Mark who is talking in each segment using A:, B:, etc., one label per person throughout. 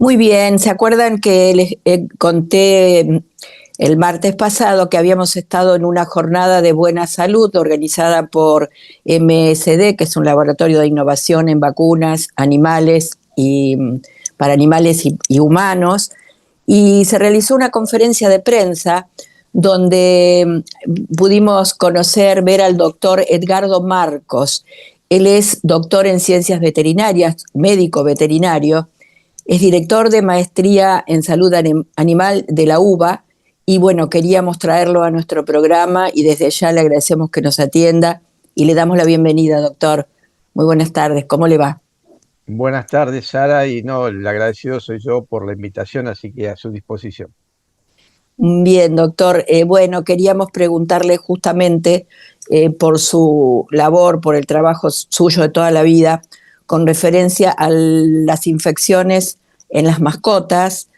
A: Muy bien, ¿se acuerdan que les conté el martes pasado que habíamos estado en una jornada de buena salud organizada por MSD, que es un laboratorio de innovación en vacunas, animales y para animales y humanos, y se realizó una conferencia de prensa donde pudimos ver al doctor Edgardo Marcos. Él es doctor en ciencias veterinarias, médico veterinario, es director de maestría en salud animal de la UBA y bueno, queríamos traerlo a nuestro programa y desde ya le agradecemos que nos atienda y le damos la bienvenida, doctor. Muy buenas tardes, ¿cómo le va?
B: Buenas tardes, Sara, y no, el agradecido soy yo por la invitación, así que a su disposición.
A: Bien, doctor. Bueno, queríamos preguntarle justamente por su labor, por el trabajo suyo de toda la vida, con referencia a las infecciones en las mascotas,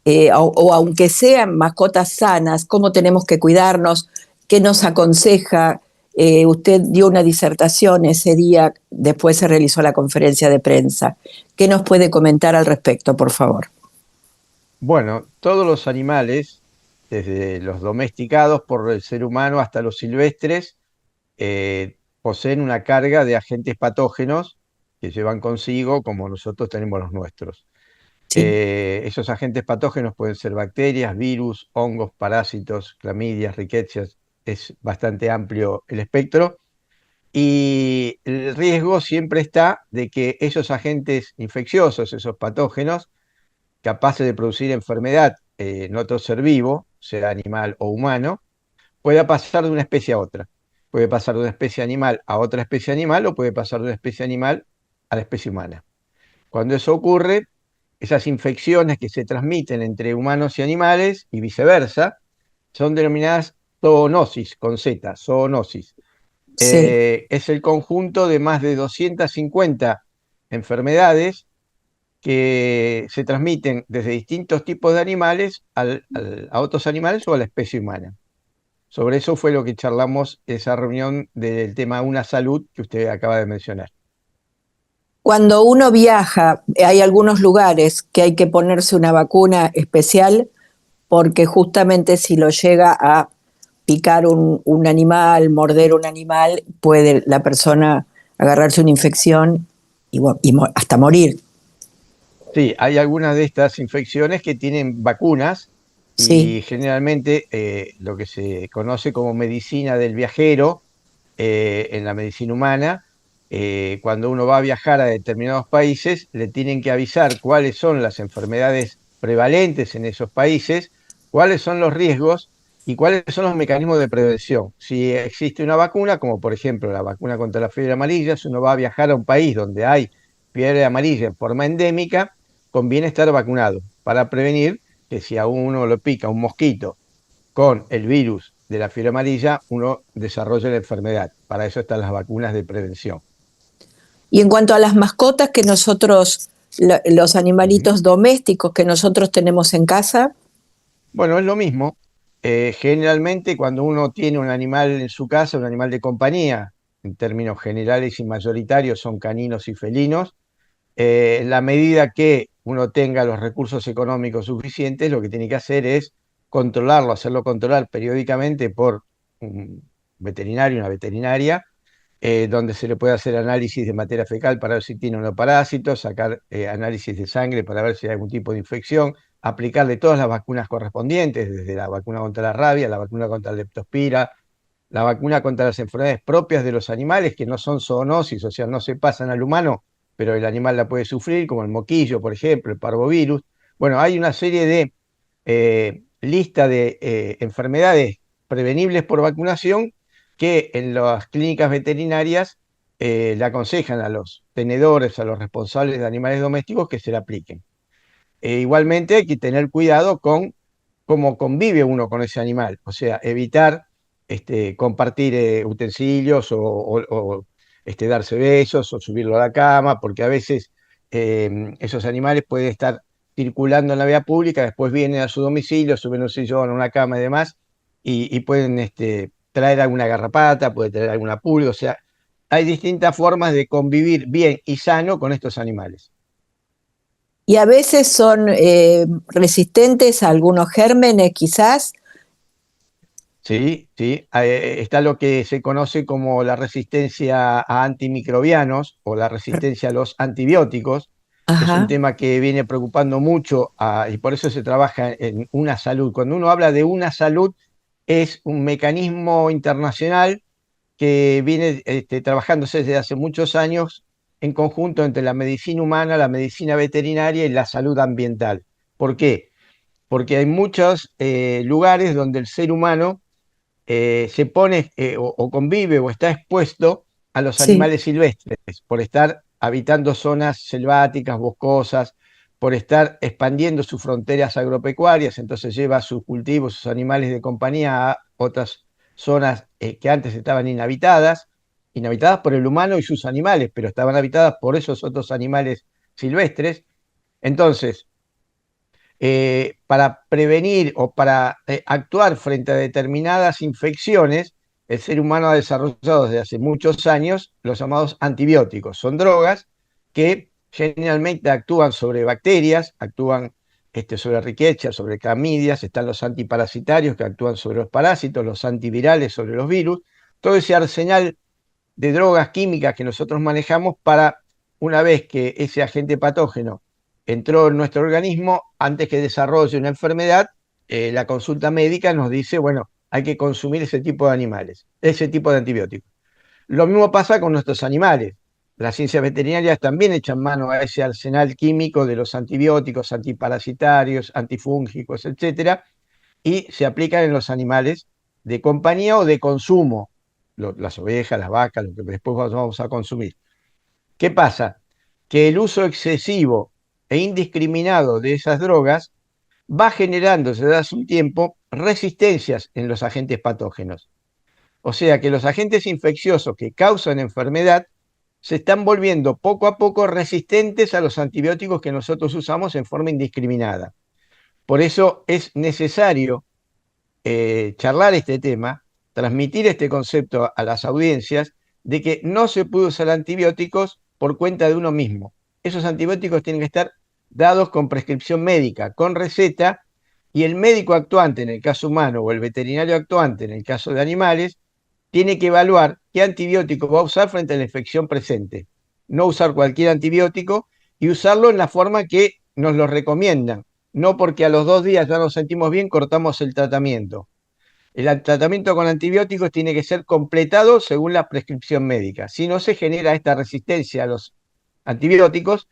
A: o aunque sean mascotas sanas, cómo tenemos que cuidarnos, qué nos aconseja. Usted dio una disertación ese día, después se realizó la conferencia de prensa. ¿Qué nos puede comentar al respecto, por favor?
B: Bueno, todos los animales, desde los domesticados por el ser humano hasta los silvestres, poseen una carga de agentes patógenos que llevan consigo, como nosotros tenemos los nuestros.
A: Sí.
B: Esos agentes patógenos pueden ser bacterias, virus, hongos, parásitos, clamidias, riquecias, es bastante amplio el espectro. Y el riesgo siempre está de que esos agentes infecciosos, esos patógenos, capaces de producir enfermedad en otro ser vivo, sea animal o humano, pueda pasar de una especie a otra. Puede pasar de una especie animal a otra especie animal o puede pasar de una especie animal a la especie humana. Cuando eso ocurre, esas infecciones que se transmiten entre humanos y animales y viceversa son denominadas zoonosis, con Z, zoonosis.
A: Sí.
B: Es el conjunto de más de 250 enfermedades que se transmiten desde distintos tipos de animales a otros animales o a la especie humana. Sobre eso fue lo que charlamos esa reunión del tema Una Salud que usted acaba de mencionar.
A: Cuando uno viaja, hay algunos lugares que hay que ponerse una vacuna especial porque justamente si lo llega a picar un animal, morder un animal, puede la persona agarrarse una infección y hasta morir.
B: Sí, hay algunas de estas infecciones que tienen vacunas
A: Sí,
B: y generalmente lo que se conoce como medicina del viajero en la medicina humana, cuando uno va a viajar a determinados países, le tienen que avisar cuáles son las enfermedades prevalentes en esos países, cuáles son los riesgos y cuáles son los mecanismos de prevención. Si existe una vacuna, como por ejemplo la vacuna contra la fiebre amarilla, si uno va a viajar a un país donde hay fiebre amarilla en forma endémica, conviene estar vacunado para prevenir que si a uno lo pica un mosquito con el virus de la fiebre amarilla, uno desarrolla la enfermedad. Para eso están las vacunas de prevención.
A: y en cuanto a las mascotas que los
B: Ujú.
A: animalitos domésticos que nosotros tenemos en casa,
B: Bueno, es lo mismo. Generalmente cuando uno tiene un animal en su casa, un animal de compañía, en términos generales y mayoritarios son caninos y felinos, en la medida que uno tenga los recursos económicos suficientes, lo que tiene que hacer es controlarlo, hacerlo controlar periódicamente por un veterinario, una veterinaria, donde se le puede hacer análisis de materia fecal para ver si tiene o no parásitos, sacar análisis de sangre para ver si hay algún tipo de infección, aplicarle todas las vacunas correspondientes, desde la vacuna contra la rabia, la vacuna contra la leptospira, la vacuna contra las enfermedades propias de los animales, que no son zoonosis, o sea, no se pasan al humano, pero el animal la puede sufrir, como el moquillo, por ejemplo, el parvovirus. Bueno, hay una serie de lista de enfermedades prevenibles por vacunación que en las clínicas veterinarias le aconsejan a los tenedores, a los responsables de animales domésticos que se la apliquen. Igualmente hay que tener cuidado con cómo convive uno con ese animal, o sea, evitar compartir utensilios o darse besos o subirlo a la cama, porque a veces esos animales pueden estar circulando en la vía pública, después vienen a su domicilio, suben un sillón, una cama y demás, y pueden traer alguna garrapata, puede traer alguna pulga, o sea, hay distintas formas de convivir bien y sano con estos animales.
A: y a veces son resistentes a algunos gérmenes, quizás.
B: Sí, sí. Está lo que se conoce como la resistencia a antimicrobianos o la resistencia a los antibióticos, que es un
A: Ajá,
B: tema que viene preocupando mucho y por eso se trabaja en una salud. Cuando uno habla de una salud, es un mecanismo internacional que viene trabajándose desde hace muchos años en conjunto entre la medicina humana, la medicina veterinaria y la salud ambiental. ¿Por qué? Porque hay muchos lugares donde el ser humano se pone o convive o está expuesto a los
A: sí.
B: animales silvestres por estar habitando zonas selváticas, boscosas, por estar expandiendo sus fronteras agropecuarias, entonces lleva sus cultivos, sus animales de compañía a otras zonas que antes estaban inhabitadas, inhabitadas por el humano y sus animales, pero estaban habitadas por esos otros animales silvestres. Entonces, para prevenir o para actuar frente a determinadas infecciones, el ser humano ha desarrollado desde hace muchos años los llamados antibióticos. Son drogas que generalmente actúan sobre bacterias, actúan sobre riqueza, sobre clamidias, están los antiparasitarios que actúan sobre los parásitos, los antivirales sobre los virus, todo ese arsenal de drogas químicas que nosotros manejamos para, una vez que ese agente patógeno entró en nuestro organismo, antes que desarrolle una enfermedad, la consulta médica nos dice, bueno, hay que consumir ese tipo de animales, ese tipo de antibióticos. Lo mismo pasa con nuestros animales. Las ciencias veterinarias también echan mano a ese arsenal químico de los antibióticos, antiparasitarios, antifúngicos, etcétera, y se aplican en los animales de compañía o de consumo, las ovejas, las vacas, lo que después vamos a consumir. ¿Qué pasa? Que el uso excesivo e indiscriminado de esas drogas va generando desde hace un tiempo resistencias en los agentes patógenos. O sea que los agentes infecciosos que causan enfermedad se están volviendo poco a poco resistentes a los antibióticos que nosotros usamos en forma indiscriminada. Por eso es necesario charlar este tema, transmitir este concepto a las audiencias de que no se puede usar antibióticos por cuenta de uno mismo. Esos antibióticos tienen que estar dados con prescripción médica, con receta, y el médico actuante en el caso humano o el veterinario actuante en el caso de animales tiene que evaluar qué antibiótico va a usar frente a la infección presente. No usar cualquier antibiótico y usarlo en la forma que nos lo recomiendan. No porque a los 2 días ya nos sentimos bien, cortamos el tratamiento. El tratamiento con antibióticos tiene que ser completado según la prescripción médica. Si no, se genera esta resistencia a los antibióticos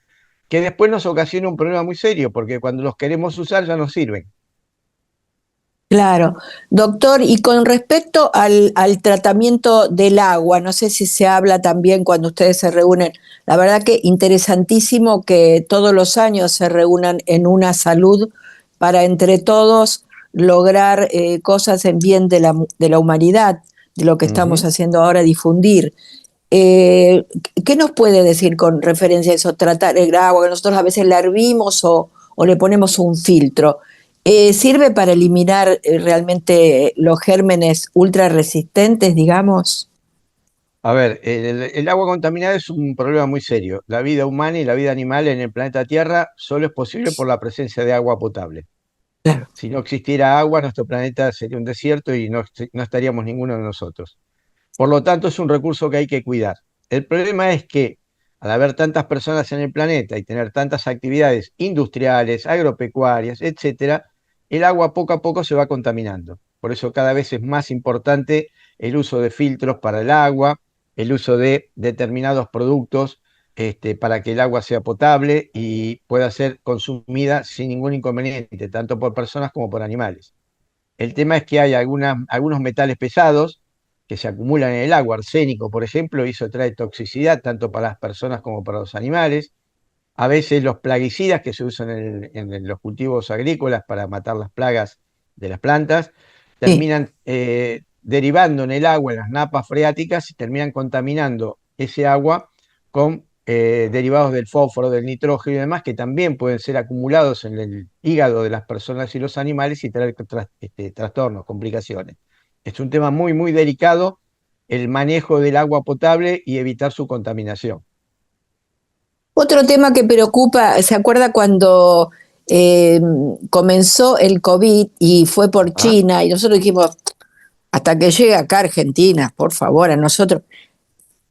B: que después nos ocasiona un problema muy serio, porque cuando los queremos usar ya no sirven.
A: Claro, doctor, y con respecto al tratamiento del agua, no sé si se habla también cuando ustedes se reúnen, la verdad que interesantísimo que todos los años se reúnan en una salud para entre todos lograr cosas en bien de la humanidad, de lo que estamos
B: Ujú.
A: haciendo ahora, difundir. Eh, ¿Qué nos puede decir con referencia a eso? Tratar el agua, que nosotros a veces la hervimos o le ponemos un filtro. ¿Sirve para eliminar realmente los gérmenes ultra resistentes, digamos?
B: A ver, el agua contaminada es un problema muy serio. La vida humana y la vida animal en el planeta Tierra solo es posible por la presencia de agua potable.
A: Claro.
B: Si no existiera agua, nuestro planeta sería un desierto y no estaríamos ninguno de nosotros. Por lo tanto, es un recurso que hay que cuidar. El problema es que al haber tantas personas en el planeta y tener tantas actividades industriales, agropecuarias, etcétera, el agua poco a poco se va contaminando. Por eso cada vez es más importante el uso de filtros para el agua, el uso de determinados productos para que el agua sea potable y pueda ser consumida sin ningún inconveniente, tanto por personas como por animales. El tema es que hay algunos metales pesados que se acumulan en el agua, arsénico, por ejemplo, y eso trae toxicidad tanto para las personas como para los animales. A veces los plaguicidas que se usan en los cultivos agrícolas para matar las plagas de las plantas
A: Sí.
B: terminan derivando en el agua, en las napas freáticas, y terminan contaminando ese agua con derivados del fósforo, del nitrógeno y demás, que también pueden ser acumulados en el hígado de las personas y los animales y traer trastornos, complicaciones. Es un tema muy, muy delicado el manejo del agua potable y evitar su contaminación.
A: Otro tema que preocupa, ¿se acuerda cuando eh, comenzó el COVID y fue por
B: ¿Ah?
A: China y nosotros dijimos, hasta que llegue acá a Argentina, por favor, a nosotros?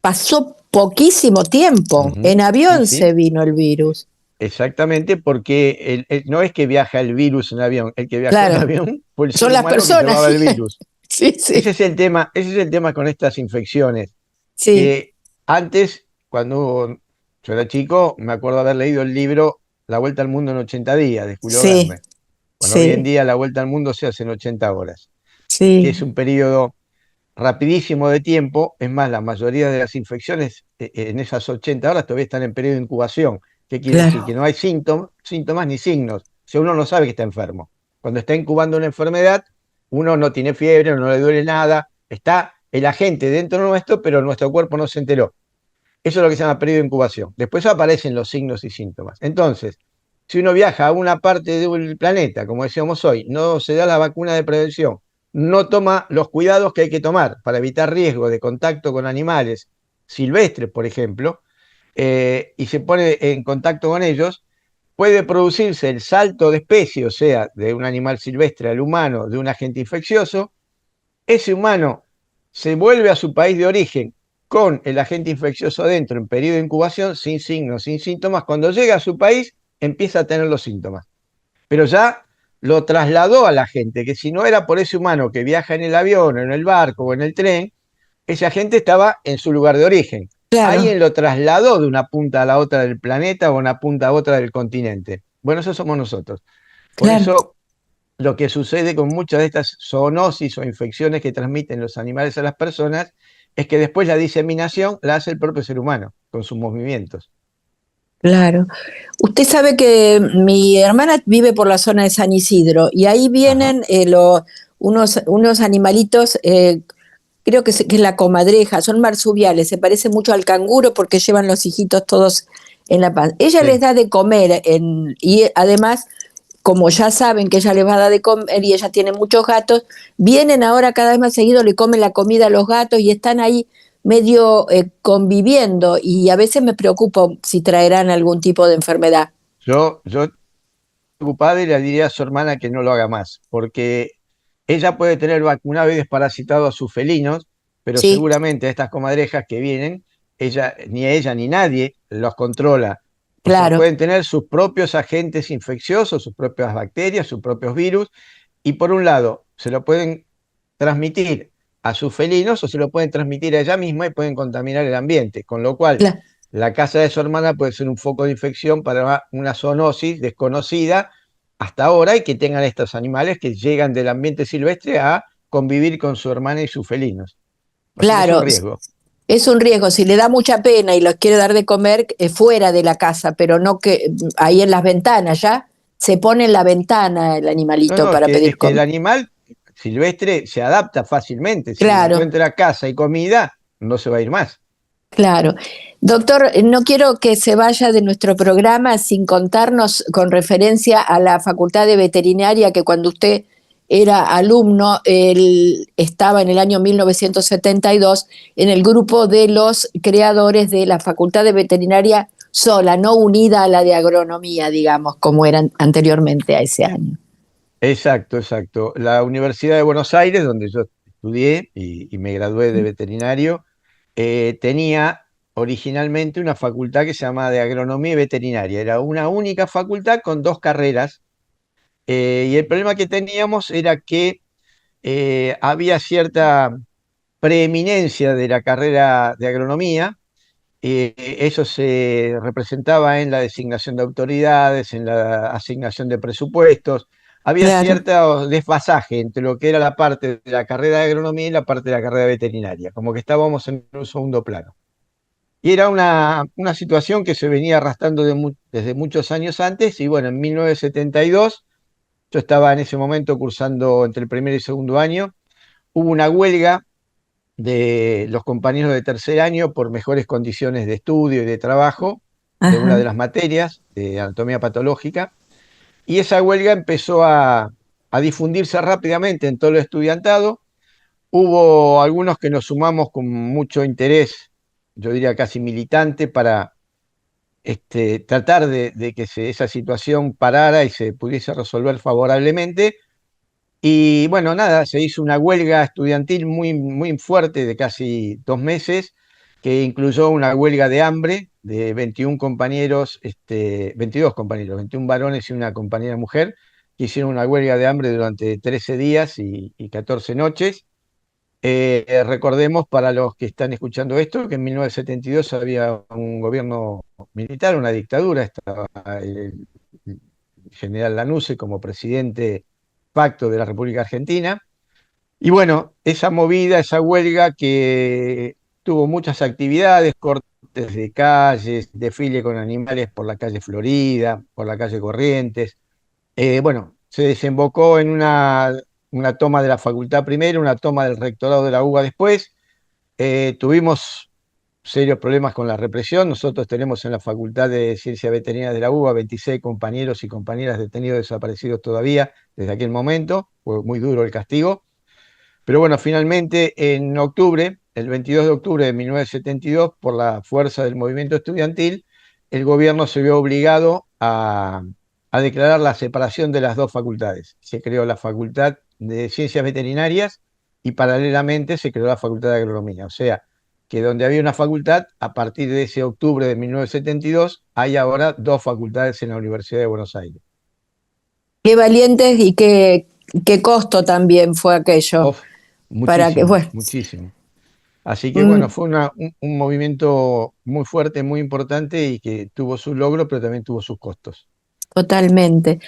A: Pasó poquísimo tiempo,
B: Ujú.
A: en
B: Sí,
A: avión se
B: sí,
A: vino el virus.
B: exactamente, porque no es que viaja el virus en avión, el que viajó en
A: Claro,
B: avión fue el
A: son
B: ser
A: las
B: humano que
A: personas,
B: llevaba
A: sí,
B: el virus.
A: sí, sí,
B: Ese es el tema con estas infecciones,
A: sí,
B: que antes, cuando yo era chico, me acuerdo haber leído el libro La Vuelta al Mundo en 80 días de Julio
A: sí,
B: Verne. Bueno, hoy en
A: sí,
B: día la Vuelta al Mundo se hace en 80 horas, que es
A: sí,
B: un periodo rapidísimo de tiempo. Es más, la mayoría de las infecciones en esas 80 horas todavía están en periodo de incubación. ¿Qué quiere decir? Que
A: claro,
B: no hay síntomas ni signos. O sea, uno no sabe que está enfermo. Cuando está incubando una enfermedad, uno no tiene fiebre, no le duele nada, está el agente dentro nuestro, pero nuestro cuerpo no se enteró. Eso es lo que se llama periodo de incubación. Después aparecen los signos y síntomas. Entonces, si uno viaja a una parte del planeta, como decíamos hoy, no se da la vacuna de prevención, no toma los cuidados que hay que tomar para evitar riesgo de contacto con animales silvestres, por ejemplo, y se pone en contacto con ellos, puede producirse el salto de especie, o sea, de un animal silvestre al humano, de un agente infeccioso. Ese humano se vuelve a su país de origen con el agente infeccioso adentro en periodo de incubación, sin signos, sin síntomas. Cuando llega a su país, empieza a tener los síntomas. Pero ya lo trasladó a la gente, que si no era por ese humano que viaja en el avión, en el barco o en el tren, ese agente estaba en su lugar de origen.
A: claro,
B: Alguien lo trasladó de una punta a la otra del planeta o una punta a otra del continente. Bueno, eso somos nosotros. Por
A: claro.
B: eso lo que sucede con muchas de estas zoonosis o infecciones que transmiten los animales a las personas es que después la diseminación la hace el propio ser humano con sus movimientos.
A: Claro. Usted sabe que mi hermana vive por la zona de San Isidro y ahí
B: Ajá.
A: vienen unos animalitos, creo que es la comadreja, son marsupiales, se parece mucho al canguro porque llevan los hijitos todos en la panza. Ella les
B: Sí.
A: da de comer y además, como ya saben que ella les va a dar de comer y ella tiene muchos gatos, vienen ahora cada vez más seguido, le comen la comida a los gatos y están ahí medio conviviendo y a veces me preocupo si traerán algún tipo de enfermedad.
B: Yo preocupada y le diría a su hermana que no lo haga más, porque ella puede tener vacunado y desparasitado a sus felinos, pero
A: Sí,
B: seguramente a estas comadrejas que vienen, ella ni nadie los controla. O sea,
A: claro,
B: pueden tener sus propios agentes infecciosos, sus propias bacterias, sus propios virus, y por un lado, se lo pueden transmitir a sus felinos o se lo pueden transmitir a ella misma y pueden contaminar el ambiente, con lo cual
A: cla-
B: la casa de su hermana puede ser un foco de infección para una zoonosis desconocida hasta ahora y que tengan estos animales que llegan del ambiente silvestre a convivir con su hermana y sus felinos. Así que es un
A: claro.
B: riesgo.
A: Es un riesgo, si le da mucha pena y los quiere dar de comer fuera de la casa, pero no que ahí en las ventanas, ¿ya? Se pone en la ventana el
B: No,
A: animalito
B: no,
A: para pedir
B: es que el
A: comida.
B: animal silvestre se adapta fácilmente. Si
A: Claro,
B: encuentra casa y comida, no se va a ir más.
A: claro. Doctor, no quiero que se vaya de nuestro programa sin contarnos con referencia a la Facultad de Veterinaria que cuando usted era alumno, él estaba en el año 1972 en el grupo de los creadores de la Facultad de Veterinaria sola, no unida a la de agronomía, digamos, como eran anteriormente a ese año.
B: Exacto, exacto. La Universidad de Buenos Aires, donde yo estudié y me gradué de veterinario, tenía originalmente una facultad que se llamaba de Agronomía y Veterinaria. Era una única facultad con dos carreras. Y el problema que teníamos era que había cierta preeminencia de la carrera de agronomía. Eso se representaba en la designación de autoridades, en la asignación de presupuestos. Había
A: Claro,
B: cierto desfasaje entre lo que era la parte de la carrera de agronomía y la parte de la carrera veterinaria, como que estábamos en un segundo plano. Y era una situación que se venía arrastrando desde muchos años antes, y bueno, en 1972, yo estaba en ese momento cursando entre el primer y segundo año, hubo una huelga de los compañeros de tercer año por mejores condiciones de estudio y de trabajo de una de
A: ajá,
B: las materias de anatomía patológica, y esa huelga empezó a difundirse rápidamente en todo el estudiantado. Hubo algunos que nos sumamos con mucho interés, yo diría casi militante, para tratar de que esa situación parara y se pudiese resolver favorablemente. Y bueno, nada, se hizo una huelga estudiantil muy, muy fuerte de casi 2 meses, que incluyó una huelga de hambre de 21 compañeros, 22 compañeros, 21 varones y una compañera mujer, que hicieron una huelga de hambre durante 13 días y 14 noches. Recordemos para los que están escuchando esto que en 1972 había un gobierno militar, una dictadura, estaba el general Lanusse como presidente facto de la República Argentina. Y bueno, esa movida, esa huelga que tuvo muchas actividades, cortes de calles, desfile con animales por la calle Florida, por la calle Corrientes. Bueno, se desembocó en una toma de la facultad primero, una toma del rectorado de la UBA después. Tuvimos serios problemas con la represión. Nosotros tenemos en la Facultad de Ciencias Veterinarias de la UBA 26 compañeros y compañeras detenidos desaparecidos todavía desde aquel momento. Fue muy duro el castigo. Pero bueno, finalmente en octubre, el 22 de octubre de 1972, por la fuerza del movimiento estudiantil, el gobierno se vio obligado a declarar la separación de las dos facultades. Se creó la Facultad de Ciencias Veterinarias y paralelamente se creó la Facultad de Agronomía. O sea, que donde había una facultad, a partir de ese octubre de 1972, hay ahora dos facultades en la Universidad de Buenos Aires.
A: Qué valientes y qué costo también fue aquello
B: Uf,
A: para que,
B: muchísimo,
A: bueno,
B: muchísimo. Así que bueno,
A: mm,
B: fue un movimiento muy fuerte, muy importante y que tuvo sus logros, pero también tuvo sus costos.
A: totalmente.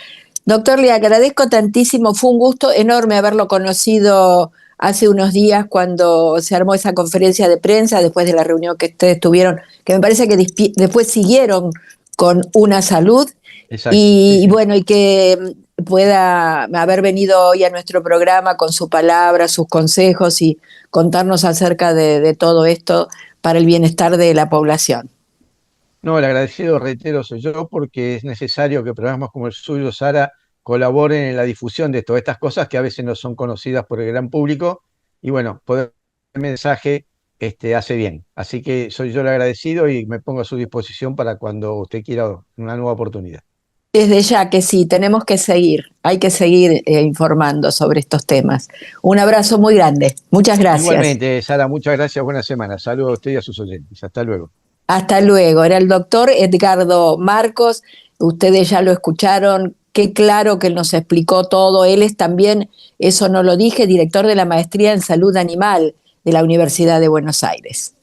A: Doctor, le agradezco tantísimo, fue un gusto enorme haberlo conocido hace unos días cuando se armó esa conferencia de prensa después de la reunión que ustedes tuvieron, que me parece que después siguieron con Una Salud
B: Exacto, sí,
A: y
B: sí.
A: bueno, y que pueda haber venido hoy a nuestro programa con su palabra, sus consejos y contarnos acerca de todo esto para el bienestar de la población.
B: No, el agradecido, reitero, soy yo porque es necesario que programas como el suyo, Sara, colaboren en la difusión de todas estas cosas que a veces no son conocidas por el gran público. Y bueno, poder el mensaje hace bien. Así que soy yo el agradecido y me pongo a su disposición para cuando usted quiera una nueva oportunidad.
A: Desde ya que sí, tenemos que seguir, hay que seguir informando sobre estos temas. Un abrazo muy grande, muchas gracias.
B: Igualmente, Sara, muchas gracias, buena semana. Saludos a usted y a sus oyentes. Hasta luego.
A: Hasta luego. Era el doctor Edgardo Marcos, ustedes ya lo escucharon, qué claro que nos explicó todo. Él es también, eso no lo dije, director de la maestría en salud animal de la Universidad de Buenos Aires.